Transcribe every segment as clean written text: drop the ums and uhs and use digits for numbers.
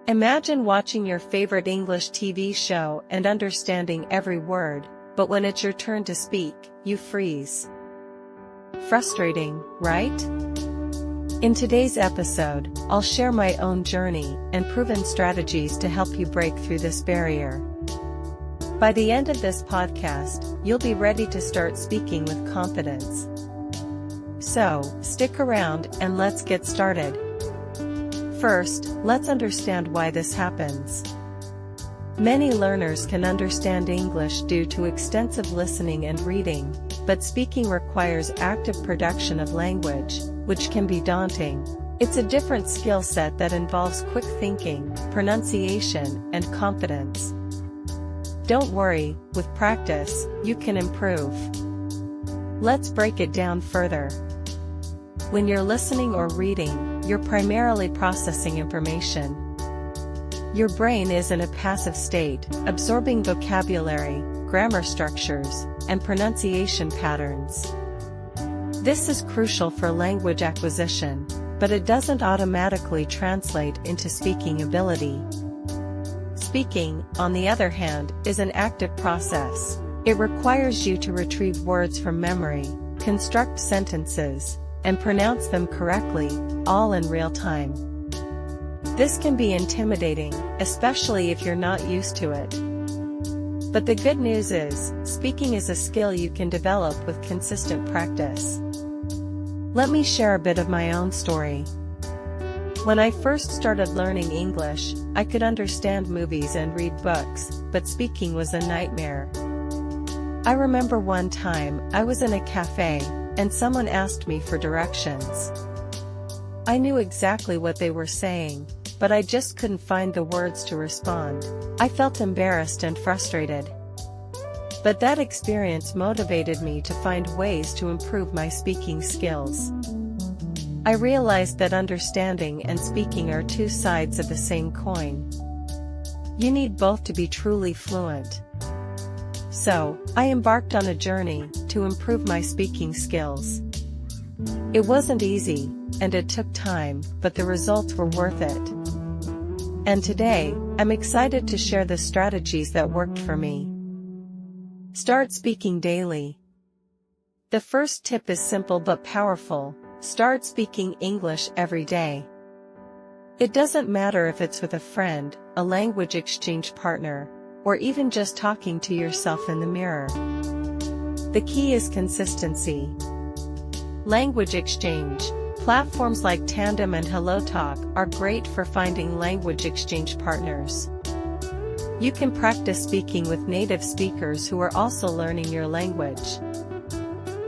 Imagine watching your favorite English TV show and understanding every word, but when it's your turn to speak, you freeze. Frustrating, right? In today's episode, I'll share my own journey and proven strategies to help you break through this barrier. By the end of this podcast, you'll be ready to start speaking with confidence. So, stick around and let's get started. First, let's understand why this happens. Many learners can understand English due to extensive listening and reading, but speaking requires active production of language, which can be daunting. It's a different skill set that involves quick thinking, pronunciation, and confidence. Don't worry, with practice, you can improve. Let's break it down further. When you're listening or reading, you're primarily processing information. Your brain is in a passive state, absorbing vocabulary, grammar structures, and pronunciation patterns. This is crucial for language acquisition, but it doesn't automatically translate into speaking ability. Speaking, on the other hand, is an active process. It requires you to retrieve words from memory, construct sentences, and pronounce them correctly, all in real time. This can be intimidating, especially if you're not used to it. But the good news is, speaking is a skill you can develop with consistent practice. Let me share a bit of my own story. When I first started learning English, I could understand movies and read books, but speaking was a nightmare. I remember one time, I was in a cafe, and someone asked me for directions. I knew exactly what they were saying, but I just couldn't find the words to respond. I felt embarrassed and frustrated. But that experience motivated me to find ways to improve my speaking skills. I realized that understanding and speaking are two sides of the same coin. You need both to be truly fluent. So, I embarked on a journey to improve my speaking skills. It wasn't easy, and it took time, but the results were worth it. And today, I'm excited to share the strategies that worked for me. Start speaking daily. The first tip is simple but powerful. Start speaking English every day. It doesn't matter if it's with a friend, a language exchange partner, or even just talking to yourself in the mirror. The key is consistency. Language exchange. Platforms like Tandem and HelloTalk are great for finding language exchange partners. You can practice speaking with native speakers who are also learning your language.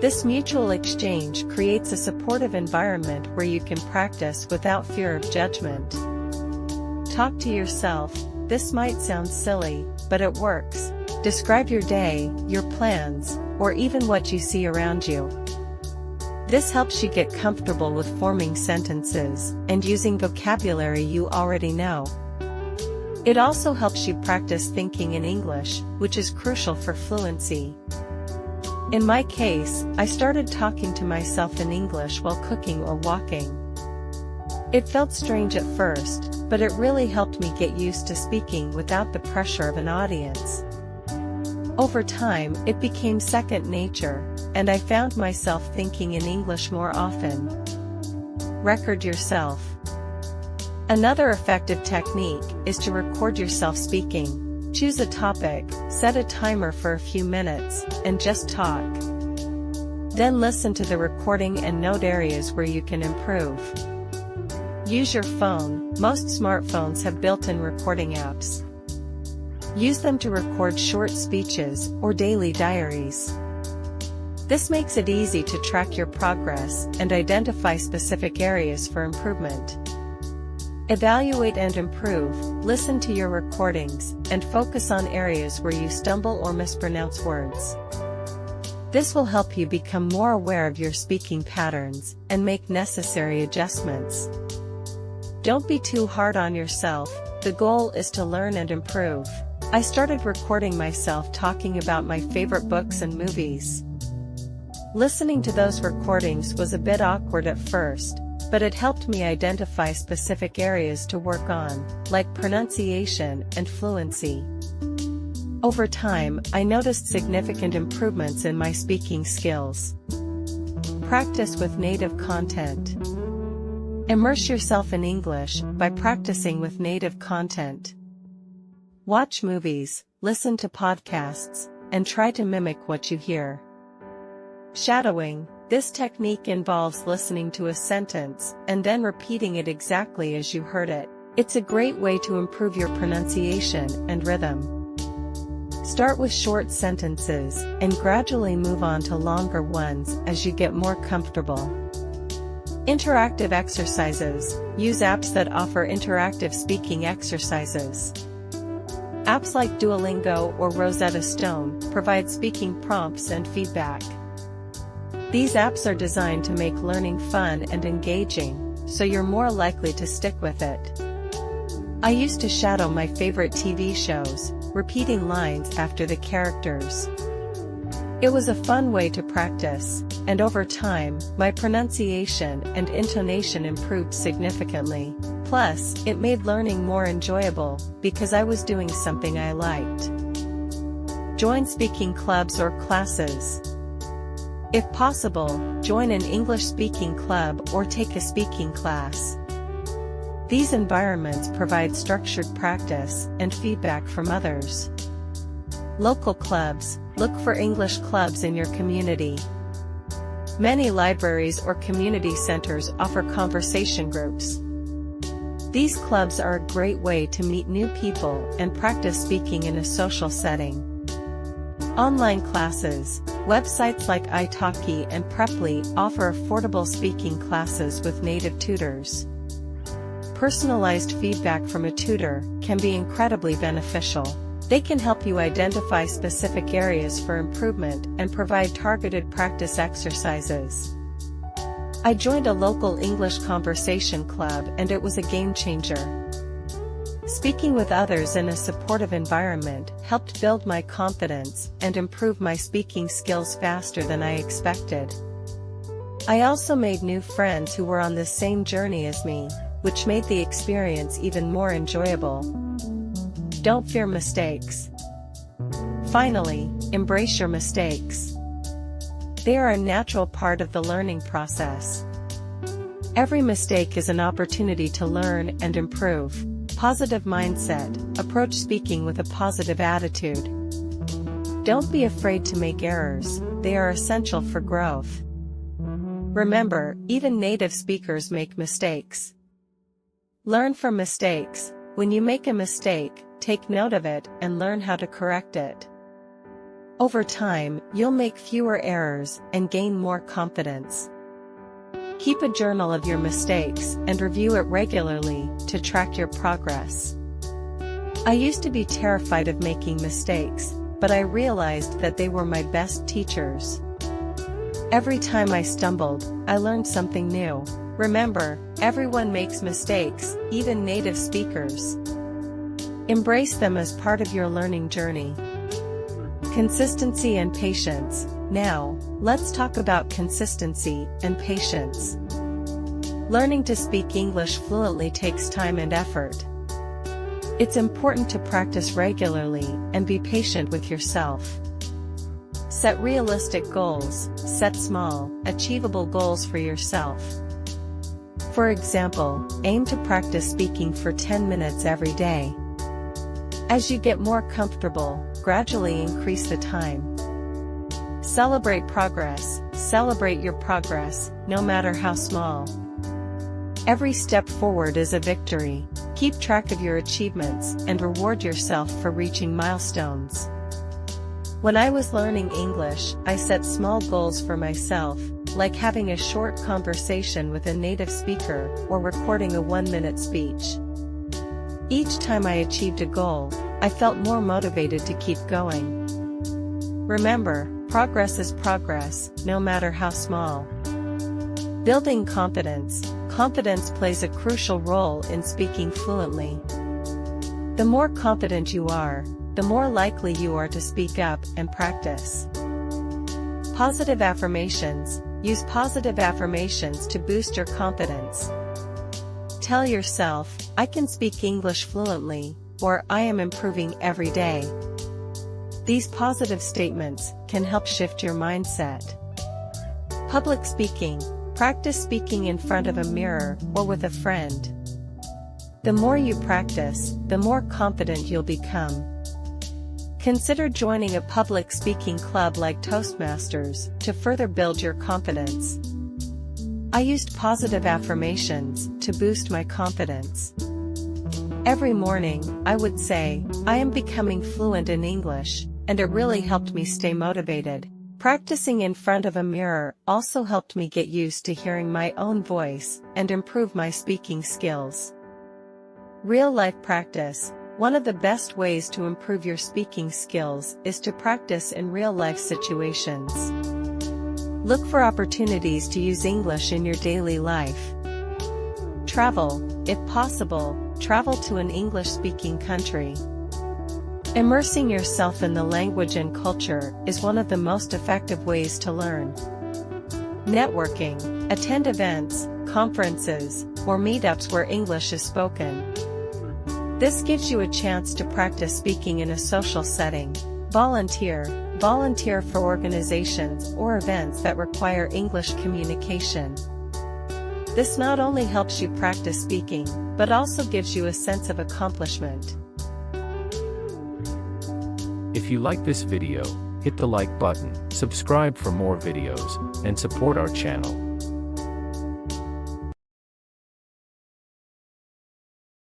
This mutual exchange creates a supportive environment where you can practice without fear of judgment. Talk to yourself. This might sound silly, but it works. Describe your day, your plans, or even what you see around you. This helps you get comfortable with forming sentences and using vocabulary you already know. It also helps you practice thinking in English, which is crucial for fluency. In my case, I started talking to myself in English while cooking or walking. It felt strange at first, but it really helped me get used to speaking without the pressure of an audience. Over time, it became second nature, and I found myself thinking in English more often. Record yourself. Another effective technique is to record yourself speaking. Choose a topic, set a timer for a few minutes, and just talk. Then listen to the recording and note areas where you can improve. Use your phone. Most smartphones have built-in recording apps. Use them to record short speeches or daily diaries. This makes it easy to track your progress and identify specific areas for improvement. Evaluate and improve. Listen to your recordings and focus on areas where you stumble or mispronounce words. This will help you become more aware of your speaking patterns and make necessary adjustments. Don't be too hard on yourself. The goal is to learn and improve. I started recording myself talking about my favorite books and movies. Listening to those recordings was a bit awkward at first, but it helped me identify specific areas to work on, like pronunciation and fluency. Over time, I noticed significant improvements in my speaking skills. Practice with native content. Immerse yourself in English by practicing with native content. Watch movies, listen to podcasts, and try to mimic what you hear. Shadowing. This technique involves listening to a sentence and then repeating it exactly as you heard it. It's a great way to improve your pronunciation and rhythm. Start with short sentences and gradually move on to longer ones as you get more comfortable. Interactive exercises. Use apps that offer interactive speaking exercises. Apps like Duolingo or Rosetta Stone provide speaking prompts and feedback. These apps are designed to make learning fun and engaging, so you're more likely to stick with it. I used to shadow my favorite TV shows, repeating lines after the characters. It was a fun way to practice, and over time, my pronunciation and intonation improved significantly. Plus, it made learning more enjoyable, because I was doing something I liked. Join speaking clubs or classes. If possible, join an English speaking club or take a speaking class. These environments provide structured practice and feedback from others. Local clubs. Look for English clubs in your community. Many libraries or community centers offer conversation groups. These clubs are a great way to meet new people and practice speaking in a social setting. Online classes. Websites like italki and Preply offer affordable speaking classes with native tutors. Personalized feedback from a tutor can be incredibly beneficial. They can help you identify specific areas for improvement and provide targeted practice exercises. I joined a local English conversation club and it was a game changer. Speaking with others in a supportive environment helped build my confidence and improve my speaking skills faster than I expected. I also made new friends who were on the same journey as me, which made the experience even more enjoyable. Don't fear mistakes. Finally, embrace your mistakes. They are a natural part of the learning process. Every mistake is an opportunity to learn and improve. Positive mindset. Approach speaking with a positive attitude. Don't be afraid to make errors, they are essential for growth. Remember, even native speakers make mistakes. Learn from mistakes. When you make a mistake, take note of it and learn how to correct it. Over time, you'll make fewer errors and gain more confidence. Keep a journal of your mistakes and review it regularly to track your progress. I used to be terrified of making mistakes, but I realized that they were my best teachers. Every time I stumbled, I learned something new. Remember, everyone makes mistakes, even native speakers. Embrace them as part of your learning journey. Consistency and patience. Now, let's talk about consistency and patience. Learning to speak English fluently takes time and effort. It's important to practice regularly and be patient with yourself. Set realistic goals. Set small, achievable goals for yourself. For example, aim to practice speaking for 10 minutes every day. As you get more comfortable, gradually increase the time. Celebrate progress. Celebrate your progress, no matter how small. Every step forward is a victory. Keep track of your achievements and reward yourself for reaching milestones. When I was learning English, I set small goals for myself, like having a short conversation with a native speaker or recording a 1-minute speech. Each time I achieved a goal, I felt more motivated to keep going. Remember, progress is progress, no matter how small. Building confidence. Confidence plays a crucial role in speaking fluently. The more confident you are, the more likely you are to speak up and practice. Positive affirmations. Use positive affirmations to boost your confidence. Tell yourself, I can speak English fluently, or I am improving every day. These positive statements can help shift your mindset. Public speaking. Practice speaking in front of a mirror or with a friend. The more you practice, the more confident you'll become. Consider joining a public speaking club like Toastmasters to further build your confidence. I used positive affirmations to boost my confidence. Every morning, I would say, I am becoming fluent in English, and it really helped me stay motivated. Practicing in front of a mirror also helped me get used to hearing my own voice and improve my speaking skills. Real-life practice. One of the best ways to improve your speaking skills is to practice in real-life situations. Look for opportunities to use English in your daily life. Travel. If possible, travel to an English-speaking country. Immersing yourself in the language and culture is one of the most effective ways to learn. Networking. Attend events, conferences, or meetups where English is spoken. This gives you a chance to practice speaking in a social setting. Volunteer. Volunteer for organizations or events that require English communication. This not only helps you practice speaking, but also gives you a sense of accomplishment. If you like this video, hit the like button, subscribe for more videos, and support our channel.